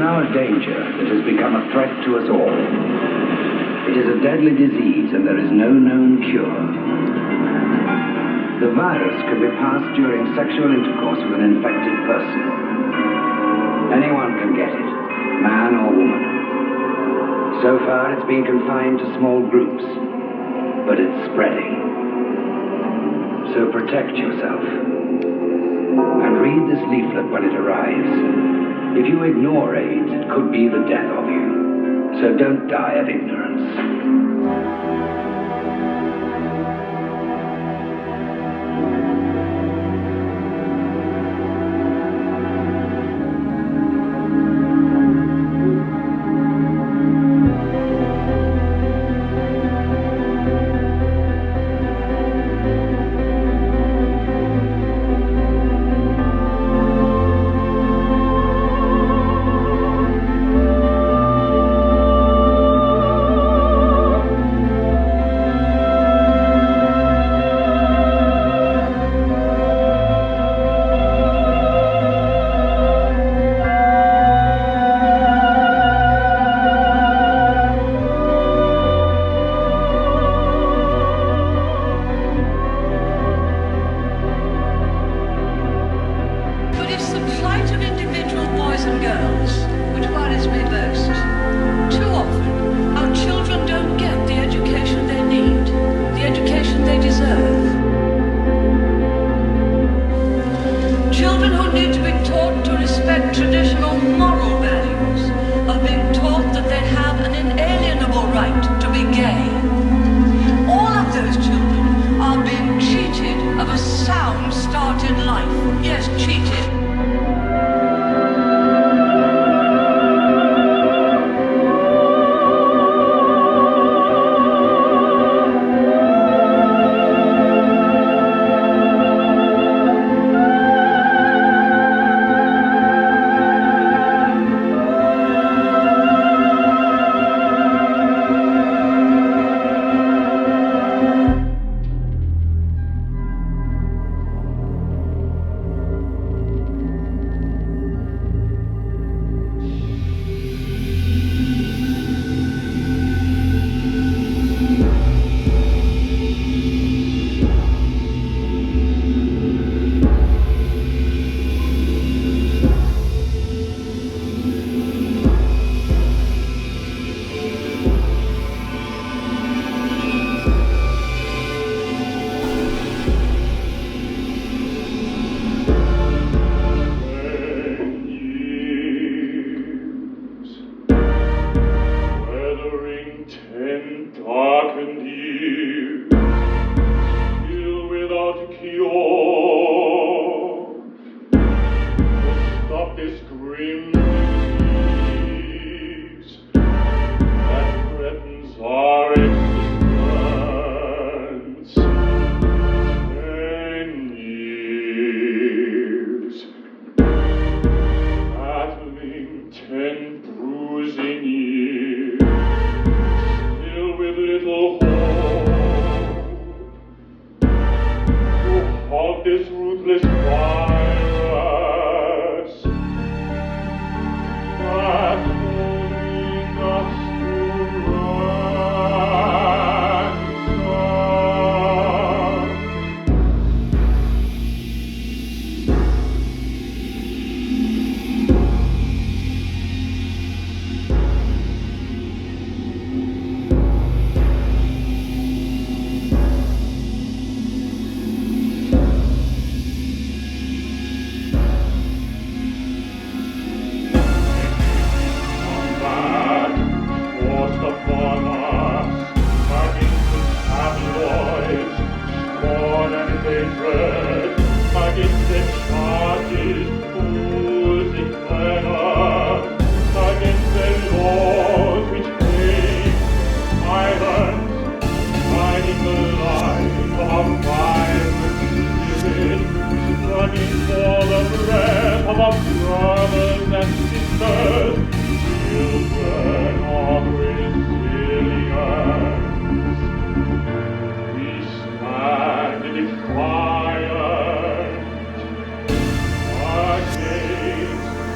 now a danger that has become a threat to us all. It is a deadly disease and there is no known cure. The virus can be passed during sexual intercourse with an infected person. Anyone can get it, man or woman. So far, it's been confined to small groups, but it's spreading. So protect yourself. And read this leaflet when it arrives. If you ignore AIDS, it could be the death of you. So don't die of ignorance.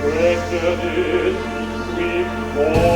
Prejudice, With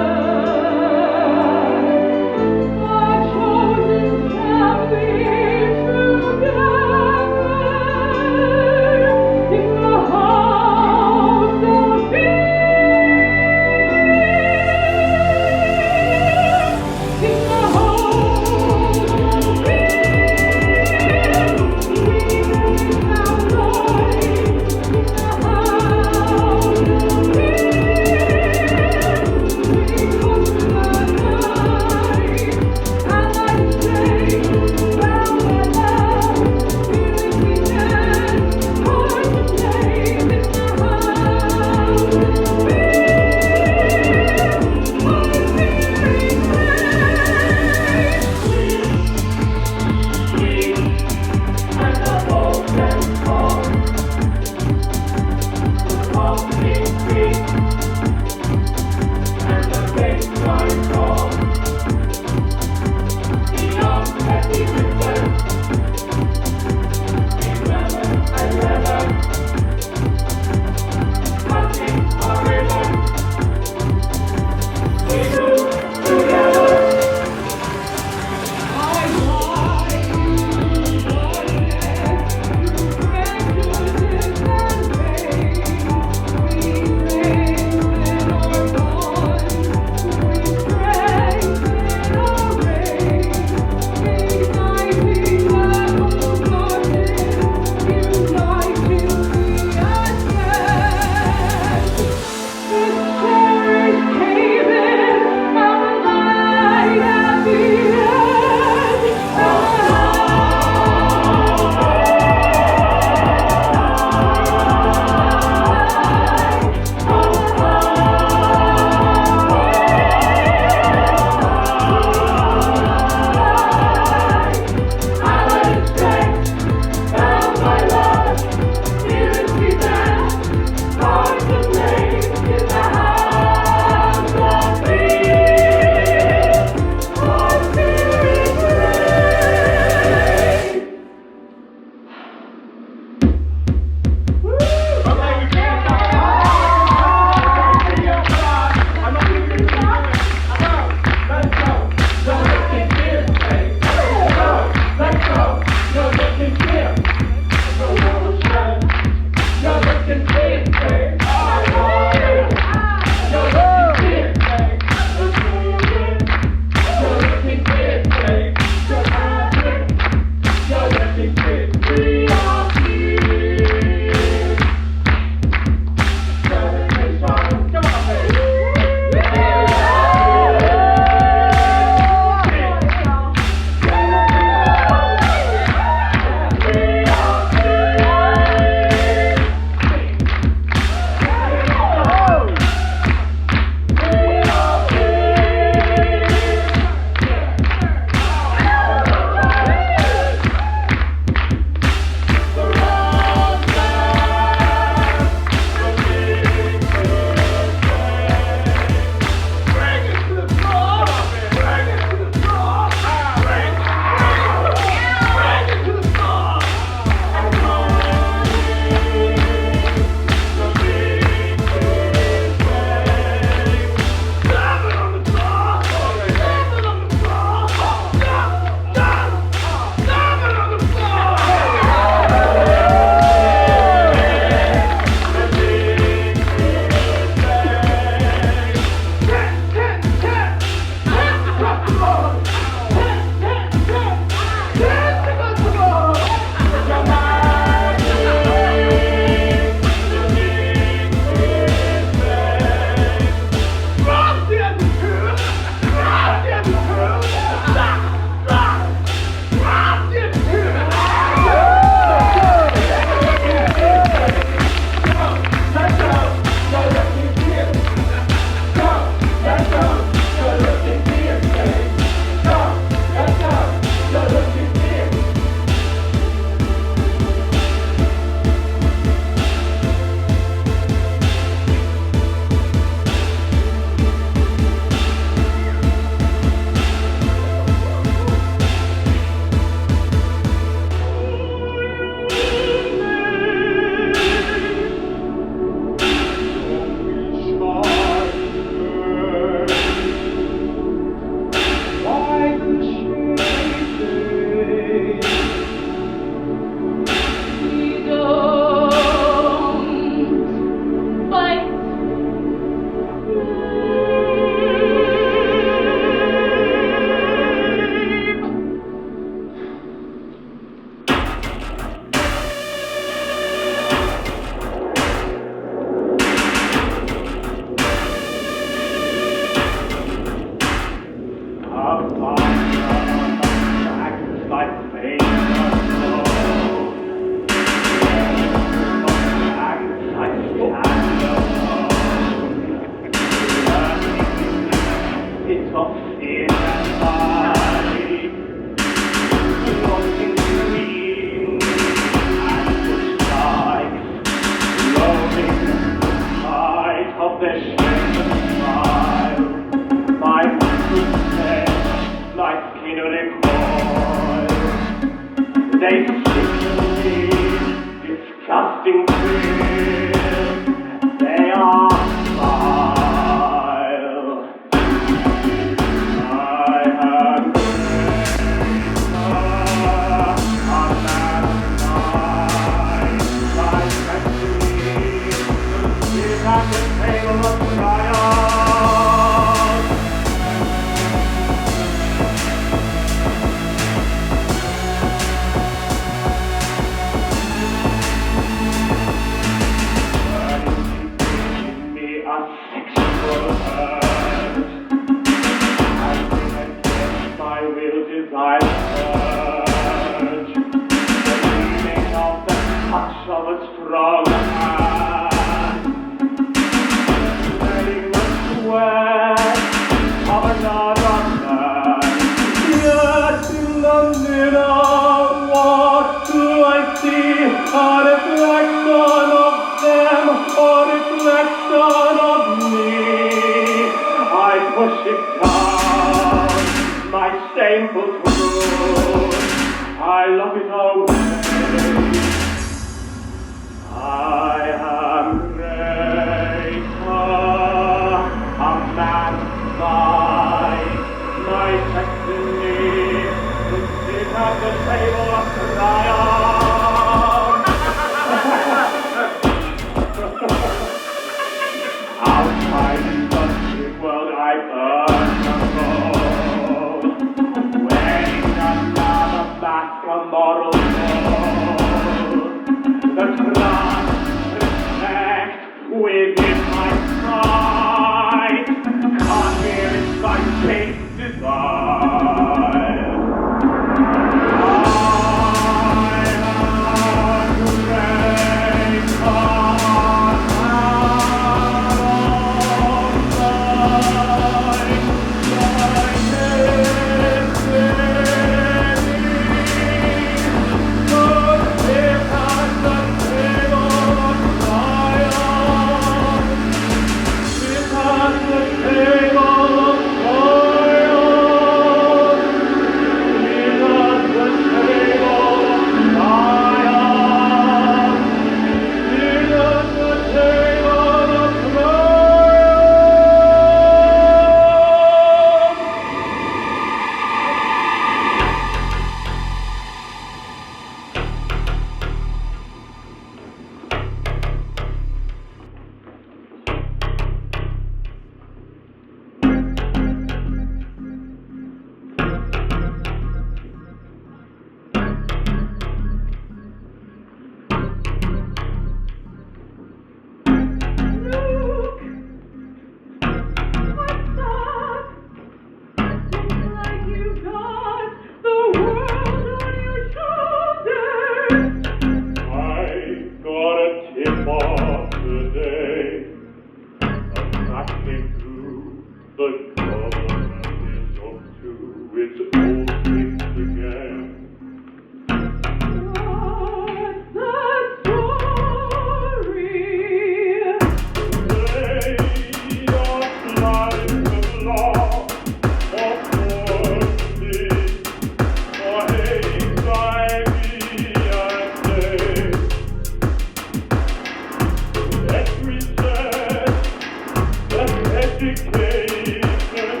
Education,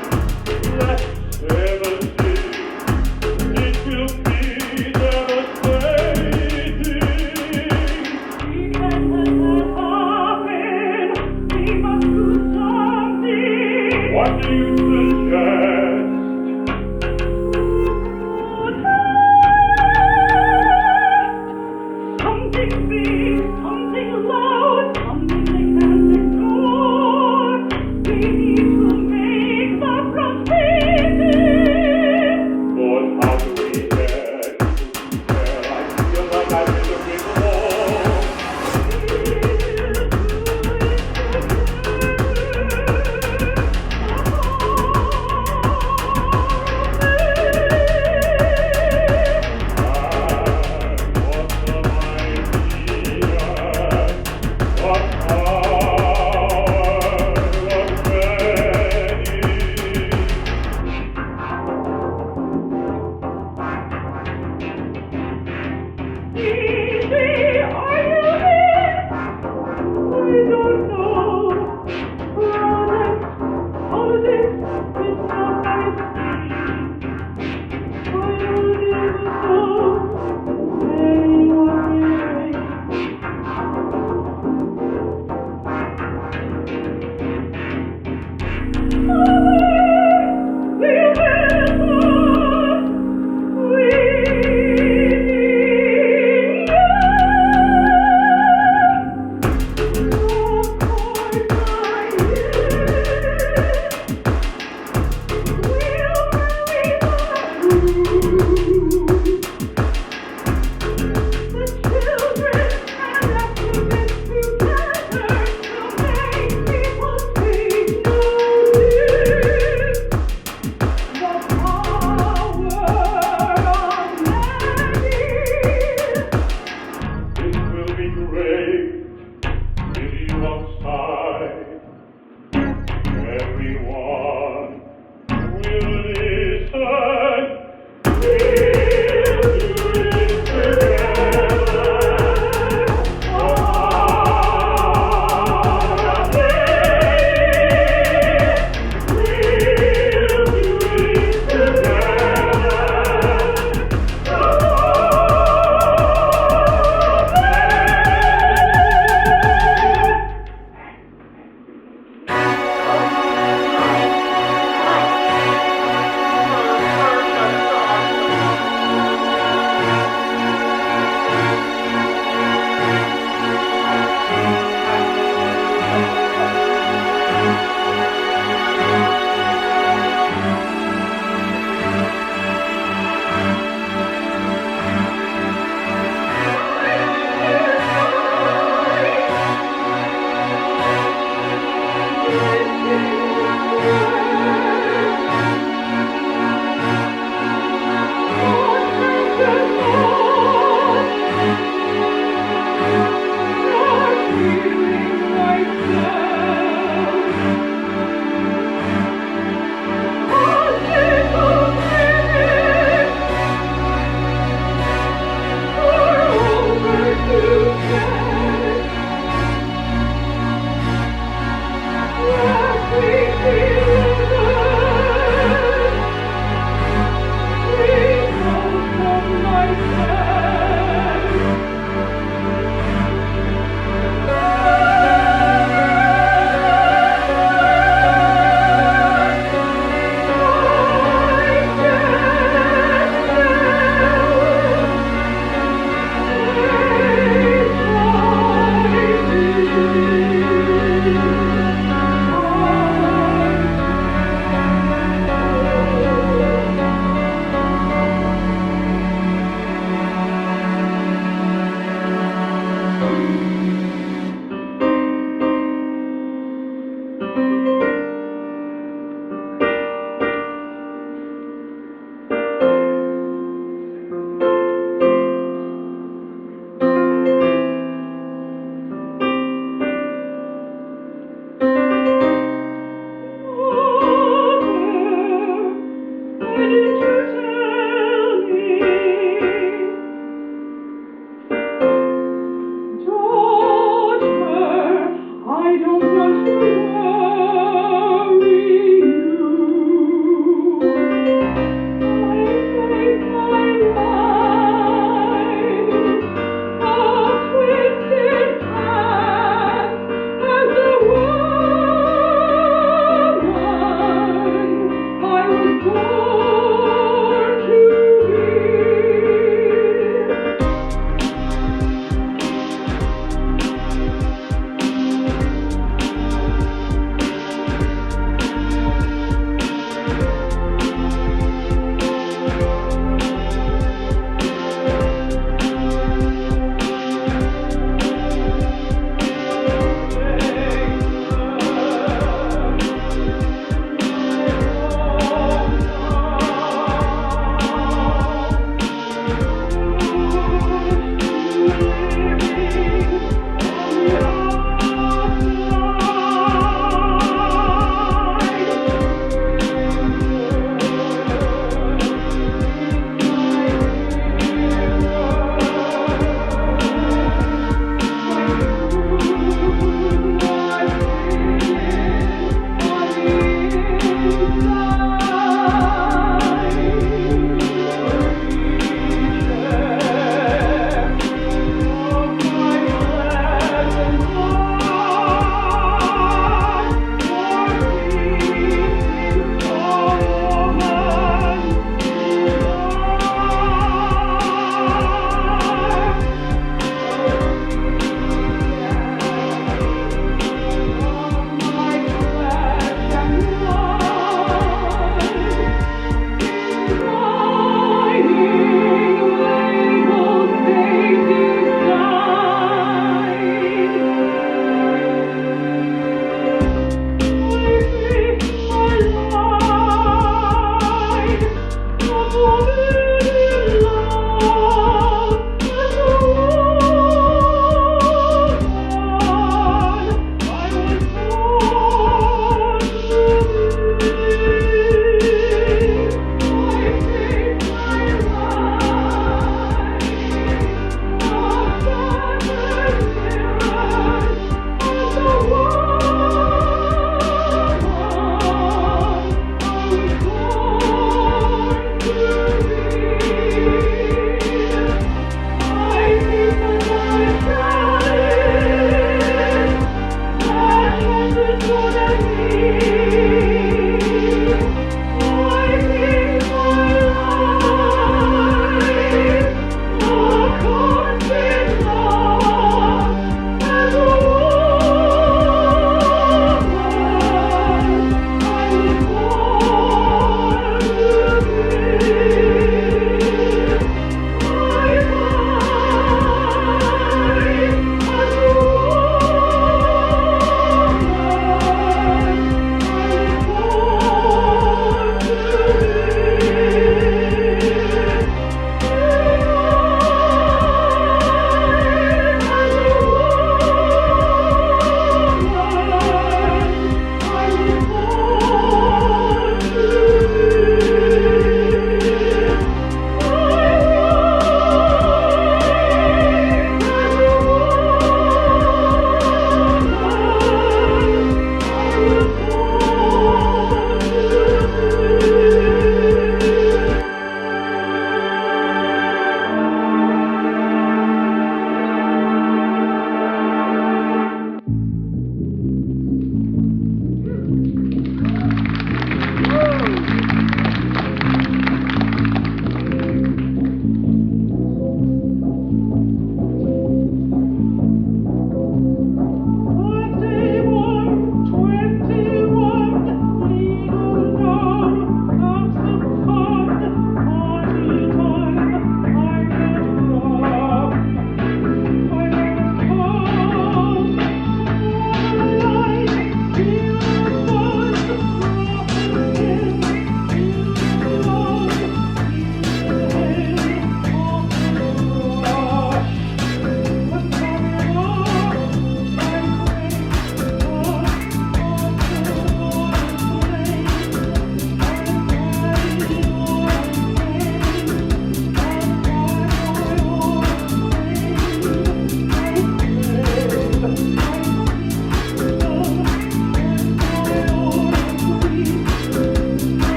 let's ever see.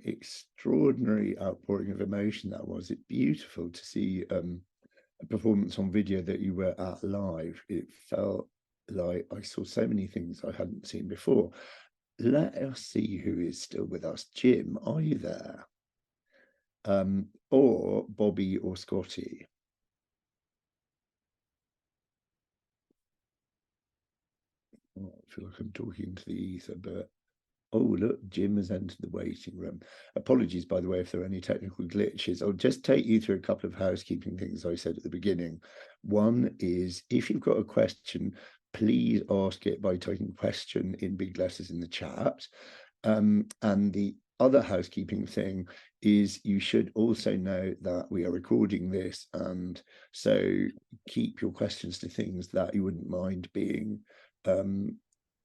extraordinary outpouring of emotion that was. It's beautiful to see a performance on video that you were at live. It felt like I saw so many things I hadn't seen before. Let us see who is still with us. Jim, are you there? Or Bobby or Scottee? Oh, I feel like I'm talking to the ether, but oh, look, Jim has entered the waiting room. Apologies, by the way, if there are any technical glitches. I'll just take you through a couple of housekeeping things I said at the beginning. One is, if you've got a question, please ask it by typing question in big letters in the chat. And the other housekeeping thing is you should also know that we are recording this, and so keep your questions to things that you wouldn't mind being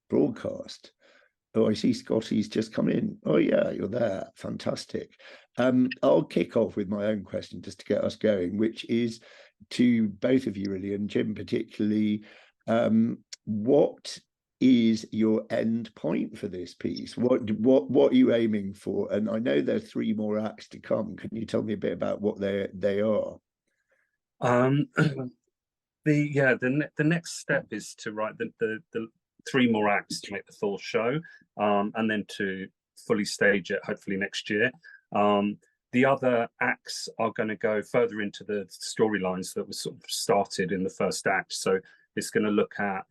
broadcast. Oh, I see Scotty's just come in. Oh yeah, you're there. Fantastic. I'll kick off with my own question just to get us going, which is to both of you really, and Jim particularly. What is your end point for this piece? What are you aiming for? And I know there are 3 more acts to come. Can you tell me a bit about what they are? The next step is to write the 3 more acts to make the full show, and then to fully stage it hopefully next year. The other acts are going to go further into the storylines that were sort of started in the first act. So it's going to look at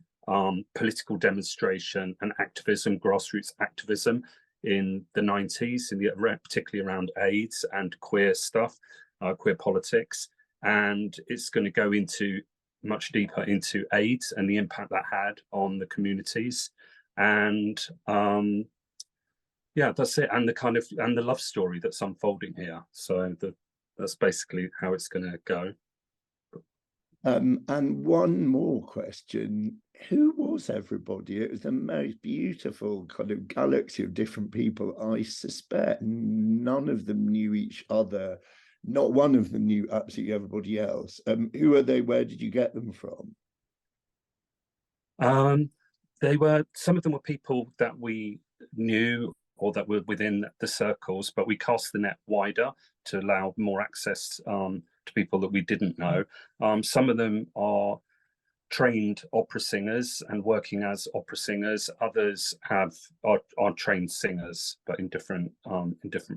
political demonstration and activism, grassroots activism in the 90s, particularly around AIDS and queer stuff, queer politics. And it's going to go into much deeper into AIDS and the impact that had on the communities. And yeah, that's it. And the love story that's unfolding here. So that's basically how it's going to go. And one more question. Who was everybody? It was the most beautiful kind of galaxy of different people. I suspect none of them knew each other. Not one of them knew absolutely everybody else. Who are they? Where did you get them from? Some of them were people that we knew or that were within the circles, but we cast the net wider to allow more access to people that we didn't know. Some of them are trained opera singers and working as opera singers. Others are trained singers, but in different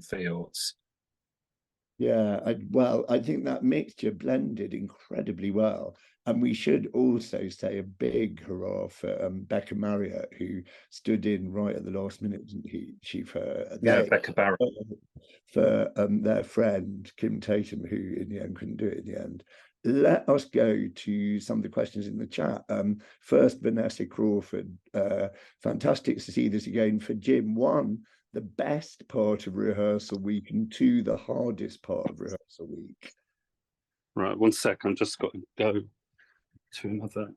fields. Yeah, I think that mixture blended incredibly well. And we should also say a big hurrah for Becca Barrett, who stood in right at the last minute, didn't she? Becca Barrett. For their friend, Kim Tatum, who in the end couldn't do it in the end. Let us go to some of the questions in the chat. First, Vanessa Crawford. Fantastic to see this again for Jim. 1, the best part of rehearsal week, and 2, the hardest part of rehearsal week. Right, 1 sec. I'm just got to go to another.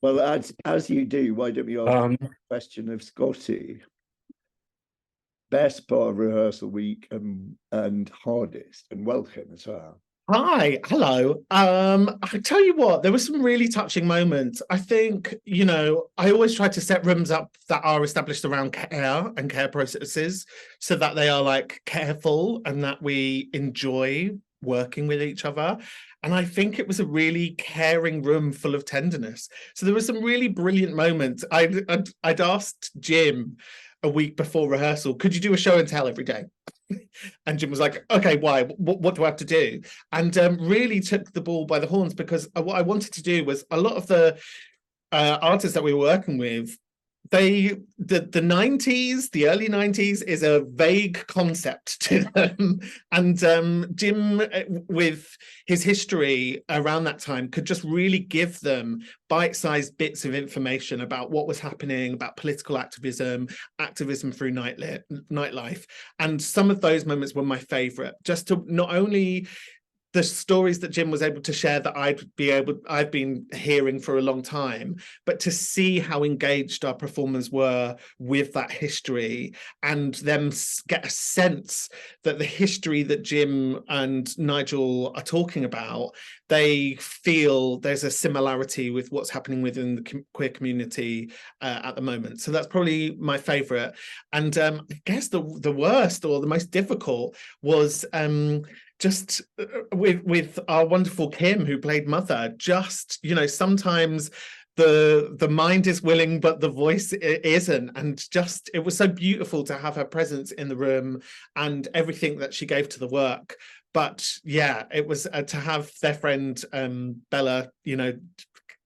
Well, as you do, why don't we ask the question of Scottee? Best part of rehearsal week and hardest, and welcome as well. Hi, hello. I tell you what, there were some really touching moments. I think, I always try to set rooms up that are established around care and care processes so that they are like careful and that we enjoy working with each other. And I think it was a really caring room full of tenderness. So there were some really brilliant moments. I'd asked Jim a week before rehearsal, could you do a show and tell every day? And Jim was like, okay, why? What do I have to do? And really took the ball by the horns, because what I wanted to do was, a lot of the artists that we were working with, the 90s, the early 90s is a vague concept to them. And Jim, with his history around that time, could just really give them bite-sized bits of information about what was happening, about political activism through nightlife. And some of those moments were my favorite, just to not only the stories that Jim was able to share that I've been hearing for a long time, but to see how engaged our performers were with that history and them get a sense that the history that Jim and Nigel are talking about, they feel there's a similarity with what's happening within the queer community at the moment. So that's probably my favorite. And I guess the worst or the most difficult was just with our wonderful Kim, who played Mother. Just, you know, sometimes the mind is willing but the voice isn't, and just it was so beautiful to have her presence in the room and everything that she gave to the work. But yeah, it was to have their friend Bella, you know,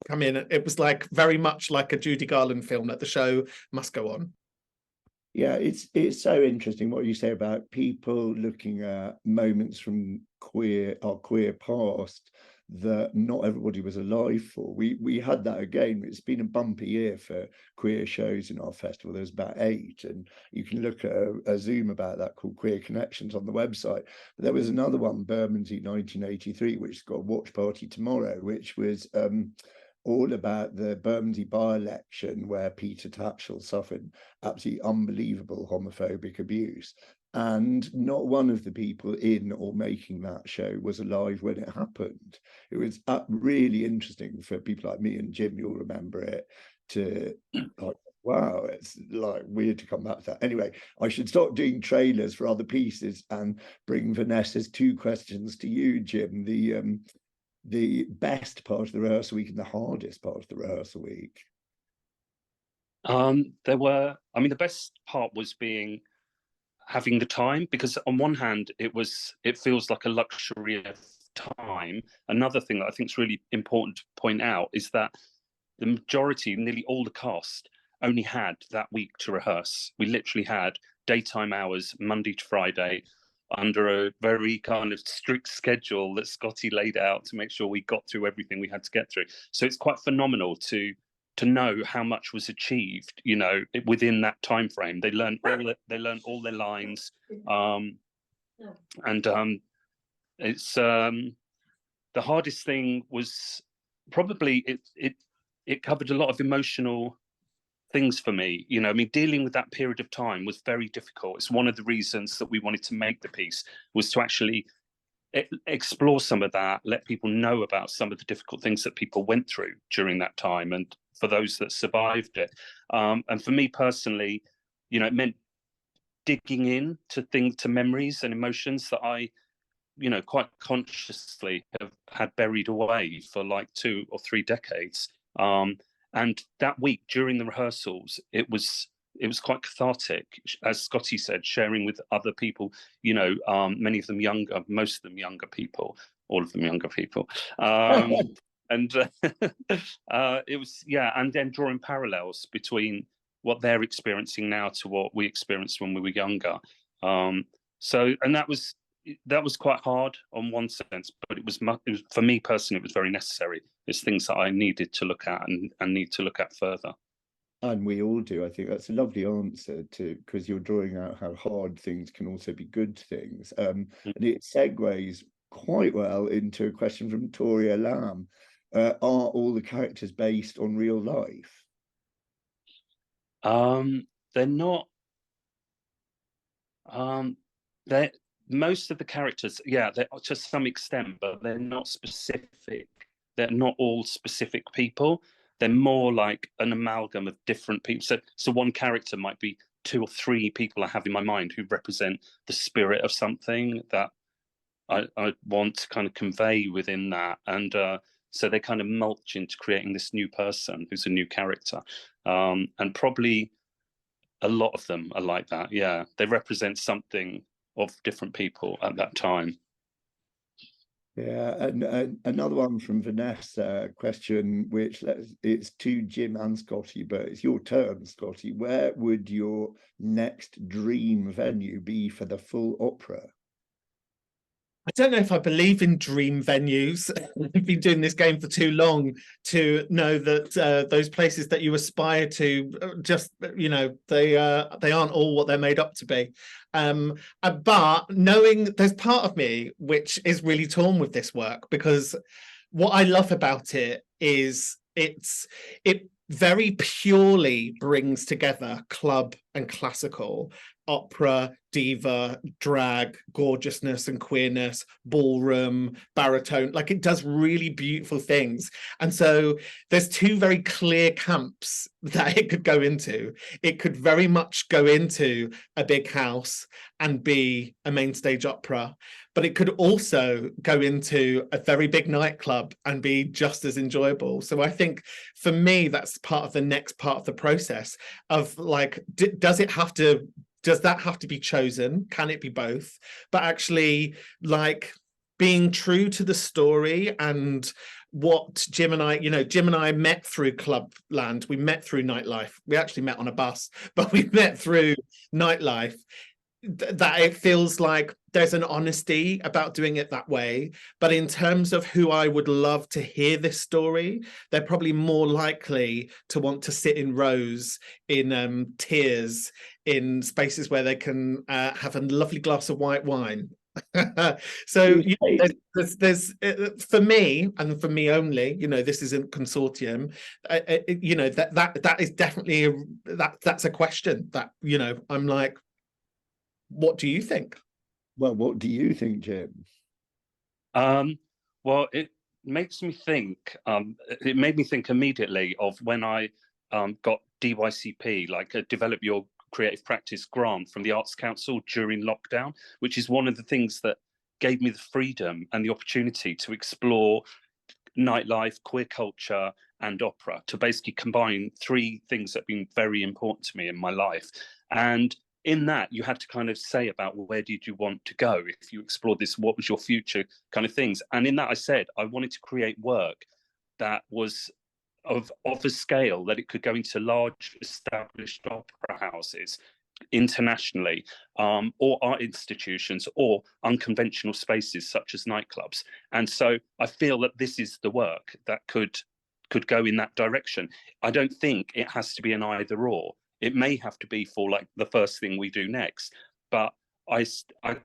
come in. It was like very much like a Judy Garland film, that the show must go on. Yeah, it's so interesting what you say about people looking at moments from our queer past that not everybody was alive for. We had that again. It's been a bumpy year for queer shows in our festival. There's about 8, and you can look at a Zoom about that called Queer Connections on the website. But there was another one, Bermondsey 1983, which has got a watch party tomorrow, which was all about the Bermondsey by-election where Peter Tatchell suffered absolutely unbelievable homophobic abuse. And not one of the people in or making that show was alive when it happened. It was really interesting for people like me and Jim, you'll remember it, to like, wow, it's like weird to come back to that. Anyway, I should start doing trailers for other pieces and bring Vanessa's 2 questions to you, Jim. The best part of the rehearsal week and the hardest part of the rehearsal week. The best part was having the time, because on one hand it feels like a luxury of time. Another thing that I think is really important to point out is that the majority, nearly all the cast, only had that week to rehearse. We literally had daytime hours, Monday to Friday, under a very kind of strict schedule that Scottee laid out to make sure we got through everything we had to get through. So it's quite phenomenal to know how much was achieved, you know, within that time frame. They learned all their lines, it's the hardest thing was probably it covered a lot of emotional things for me. You know, I mean, dealing with that period of time was very difficult. It's one of the reasons that we wanted to make the piece, was to actually explore some of that, let people know about some of the difficult things that people went through during that time, and for those that survived it. And for me personally, you know, it meant digging in to memories and emotions that I, you know, quite consciously have had buried away for like 2 or 3 decades. And that week during the rehearsals, it was quite cathartic, as Scottee said, sharing with other people, you know, many of them younger, most of them younger people, all of them younger people. And it was, yeah, and then drawing parallels between what they're experiencing now to what we experienced when we were younger. So, and that was quite hard on one sense, but it was for me personally, it was very necessary. It's things that I needed to look at and need to look at further. And we all do. I think that's a lovely answer because you're drawing out how hard things can also be good things. And it segues quite well into a question from Toria Lamb. Are all the characters based on real life? They're not. They're most of the characters, yeah, they're to some extent, but they're not specific. They're not all specific people. They're more like an amalgam of different people. So one character might be 2 or 3 people I have in my mind who represent the spirit of something that I want to kind of convey within that. And so they kind of mulch into creating this new person who's a new character. And probably a lot of them are like that. Yeah, they represent something of different people at that time. Yeah, and another one from Vanessa, question which it's to Jim and Scottee, but it's your turn, Scottee. Where would your next dream venue be for the full opera? I don't know if I believe in dream venues. I've been doing this game for too long to know that those places that you aspire to just, you know, they aren't all what they're made up to be. But knowing there's part of me which is really torn with this work, because what I love about it is it very purely brings together club and classical, opera, diva, drag, gorgeousness and queerness, ballroom, baritone. Like, it does really beautiful things. And so there's two very clear camps that it could go into. It could very much go into a big house and be a main stage opera, but it could also go into a very big nightclub and be just as enjoyable. So I think for me, that's part of the next part of the process of, like, does that have to be chosen? Can it be both? But actually, like, being true to the story and what Jim and I met through Clubland. We met through nightlife. We actually met on a bus, but we met through nightlife. That it feels like there's an honesty about doing it that way. But in terms of who I would love to hear this story, they're probably more likely to want to sit in rows, in tiers, in spaces where they can have a lovely glass of white wine. So there's for me, and for me only, you know, this isn't consortium, you know, that is definitely that's a question that, you know, I'm like, what do you think? Well, what do you think, Jim? Well, it makes me think. It made me think immediately of when I got DYCP, like a Develop Your Creative Practice grant from the Arts Council during lockdown, which is one of the things that gave me the freedom and the opportunity to explore nightlife, queer culture, and opera, to basically combine three things that have been very important to me in my life. And in that, you had to kind of say about, well, where did you want to go if you explored this? What was your future kind of things? And in that, I said I wanted to create work that was of a scale that it could go into large established opera houses internationally, or art institutions, or unconventional spaces such as nightclubs. And so I feel that this is the work that could go in that direction. I don't think it has to be an either or. It may have to be for, like, the first thing we do next, but I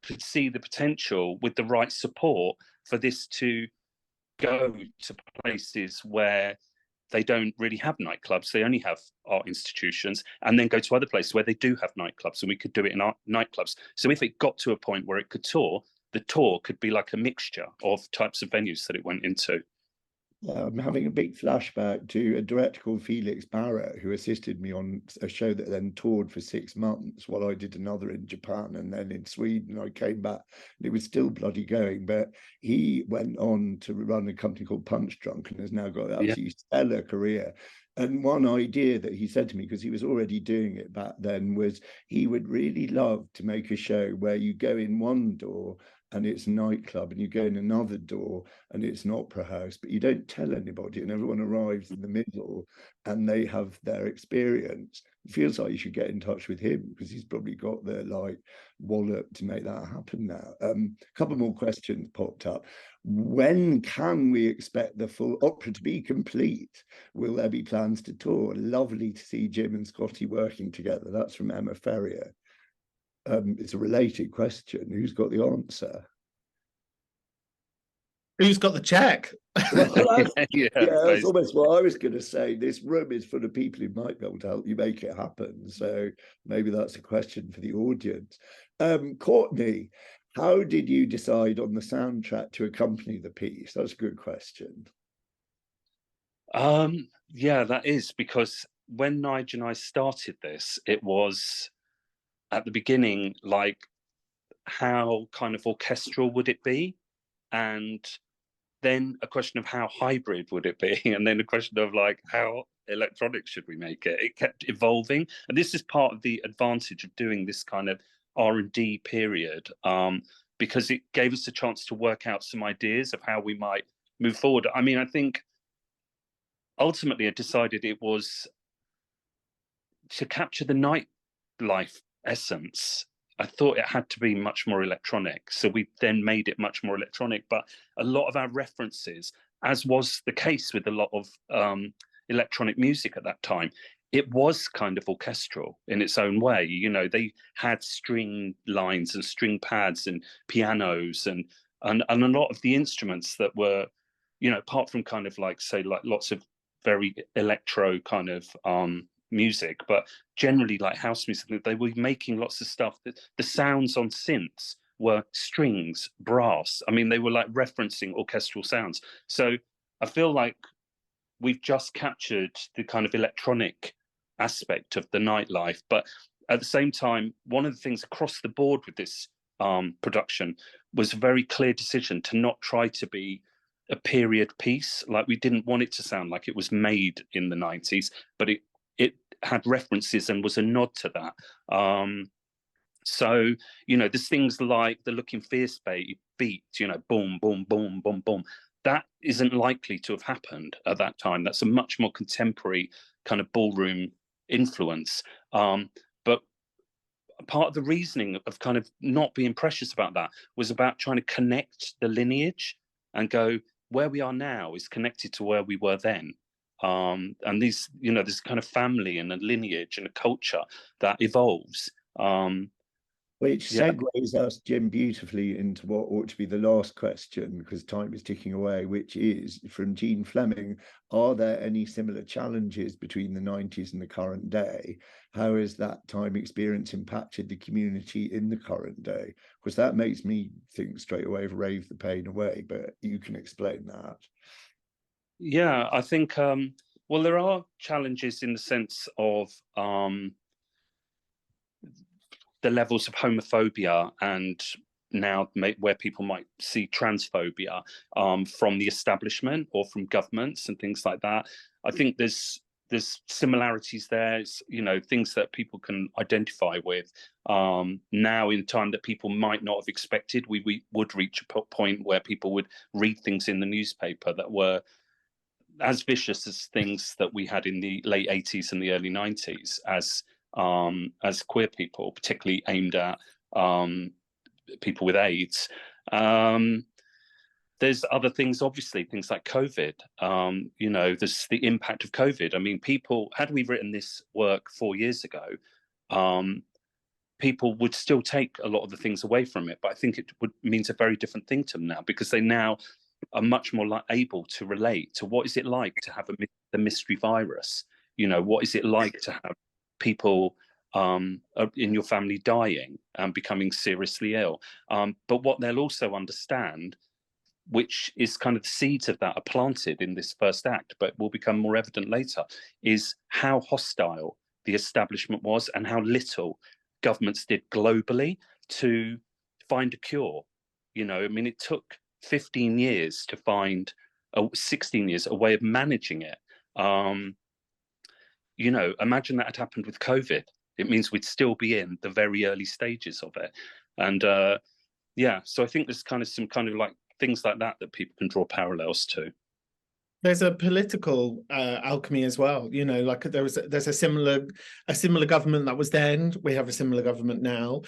could see the potential with the right support for this to go to places where they don't really have nightclubs. They only have art institutions, and then go to other places where they do have nightclubs, and we could do it in our nightclubs. So if it got to a point where it could tour, the tour could be like a mixture of types of venues that it went into. I'm having a big flashback to a director called Felix Barrett, who assisted me on a show that then toured for 6 months while I did another in Japan and then in Sweden. I came back and it was still bloody going, but he went on to run a company called Punch Drunk and has now got an absolutely stellar career. And one idea that he said to me, because he was already doing it back then, was he would really love to make a show where you go in one door and it's a nightclub, and you go in another door and it's an opera house, but you don't tell anybody, and everyone arrives in the middle and they have their experience. It feels like you should get in touch with him, because he's probably got the, like, wallop to make that happen now. A couple more questions popped up. When can we expect the full opera to be complete? Will there be plans to tour? Lovely to see Jim and Scottee working together. That's from Emma Ferrier. It's a related question. Who's got the answer? Who's got the check? Well, that's almost what I was going to say. This room is full of people who might be able to help you make it happen. So maybe that's a question for the audience. Courtney, how did you decide on the soundtrack to accompany the piece? That's a good question. Yeah, that is, because when Nigel and I started this, it was at the beginning, like, how kind of orchestral would it be? And then a question of how hybrid would it be? And then a question of, like, how electronic should we make it? It kept evolving. And this is part of the advantage of doing this kind of R&D period, because it gave us a chance to work out some ideas of how we might move forward. I mean, I think ultimately I decided it was to capture the nightlife essence I thought it had to be much more electronic. So we then made it much more electronic. But a lot of our references, as was the case with a lot of electronic music at that time, it was kind of orchestral in its own way. You know, they had string lines and string pads and pianos and a lot of the instruments that were, you know, apart from kind of like, say, like lots of very electro kind of music, but generally like house music, they were making lots of stuff that the sounds on synths were strings, brass. I mean, they were like referencing orchestral sounds. So I feel like we've just captured the kind of electronic aspect of the nightlife, but at the same time, one of the things across the board with this production was a very clear decision to not try to be a period piece. Like, we didn't want it to sound like it was made in the 90s, but it had references and was a nod to that. So, you know, there's things like the Looking Fierce beat, you know, boom, boom, boom, boom, boom. That isn't likely to have happened at that time. That's a much more contemporary kind of ballroom influence. But part of the reasoning of kind of not being precious about that was about trying to connect the lineage and go, where we are now is connected to where we were then. And these, you know, this kind of family and a lineage and a culture that evolves. Which segues us, Jim, beautifully into what ought to be the last question, because time is ticking away, which is from Jean Fleming. Are there any similar challenges between the 90s and the current day? How has that time experience impacted the community in the current day? Because that makes me think straight away of Rave the Pain Away, but you can explain that. Yeah, I think, well, there are challenges in the sense of the levels of homophobia and now where people might see transphobia from the establishment or from governments and things like that. I think there's similarities there. It's, you know, things that people can identify with now in time that people might not have expected. We would reach a point where people would read things in the newspaper that were as vicious as things that we had in the late 80s and the early 90s as queer people, particularly aimed at people with AIDS. There's other things, obviously, things like COVID. You know, there's the impact of COVID. I mean, people, had we written this work 4 years ago, people would still take a lot of the things away from it. But I think it means a very different thing to them now, because they now are much more able to relate to what is it like to have the mystery virus. You know, what is it like to have people in your family dying and becoming seriously ill? But what they'll also understand, which is kind of the seeds of that are planted in this first act, but will become more evident later, is how hostile the establishment was and how little governments did globally to find a cure. You know, I mean, it took 15 years to find, 16 years, a way of managing it. You know, imagine that had happened with COVID. It means we'd still be in the very early stages of it. And yeah, so I think there's kind of some kind of like things like that people can draw parallels to. There's a political alchemy as well, you know, like there's a similar government that was then. We have a similar government now.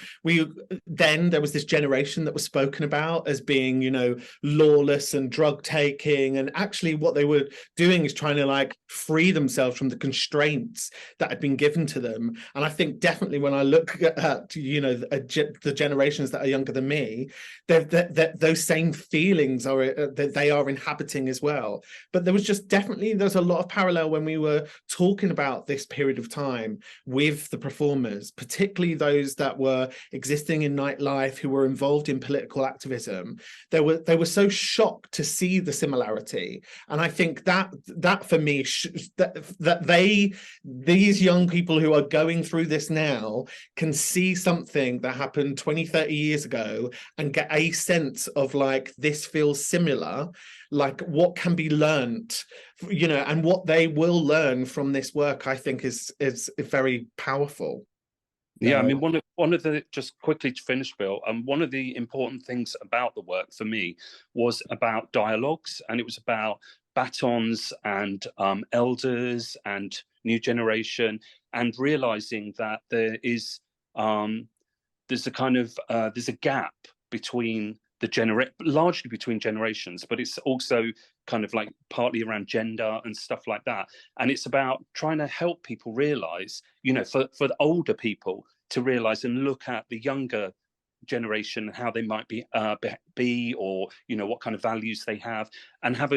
Then there was this generation that was spoken about as being, you know, lawless and drug taking, and actually what they were doing is trying to like free themselves from the constraints that had been given to them. And I think definitely when I look at, you know, the generations that are younger than me, those same feelings they are inhabiting as well. But there's a lot of parallel when we were talking about this period of time with the performers, particularly those that were existing in nightlife, who were involved in political activism. They were so shocked to see the similarity. And I think that for me, these young people who are going through this now can see something that happened 20, 30 years ago and get a sense of like, this feels similar, like what can be learned, you know, and what they will learn from this work, I think is very powerful. Yeah, I mean, one of the, just quickly to finish, Bill, one of the important things about the work for me was about dialogues, and it was about batons and elders and new generation, and realizing that there is there's a kind of there's a gap between largely between generations, but it's also kind of like partly around gender and stuff like that. And it's about trying to help people realize, you know, for the older people to realize and look at the younger generation and how they might be or, you know, what kind of values they have, and have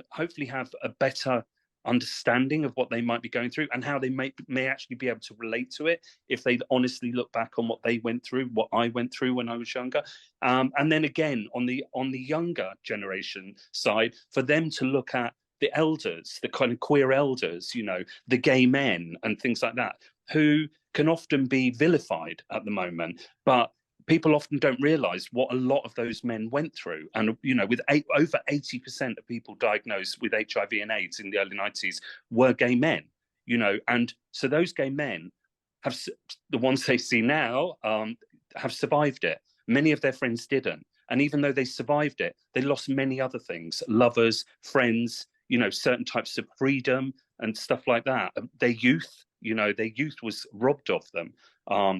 hopefully have a better understanding of what they might be going through, and how they may actually be able to relate to it if they honestly look back on what they went through, what I went through when I was younger. And then again, on the younger generation side, for them to look at the elders, the kind of queer elders, you know, the gay men and things like that, who can often be vilified at the moment, but people often don't realize what a lot of those men went through. And, you know, with over 80% of people diagnosed with HIV and AIDS in the early 90s were gay men, you know. And so those gay men have, the ones they see now, have survived it. Many of their friends didn't. And even though they survived it, they lost many other things, lovers, friends, you know, certain types of freedom and stuff like that. Their youth, you know, their youth was robbed of them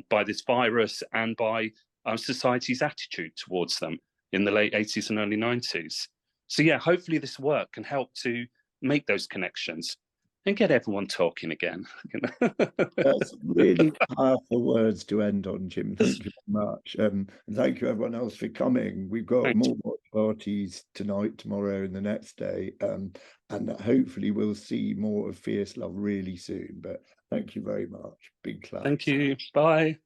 by this virus and by society's attitude towards them in the late 80s and early 90s. So yeah, hopefully this work can help to make those connections and get everyone talking again. That's really powerful words to end on, Jim. Thank you very much. And thank you everyone else for coming. We've got more watch parties tonight, tomorrow and the next day. And hopefully we'll see more of Fierce Love really soon. But thank you very much. Big clap. Thank you. Bye.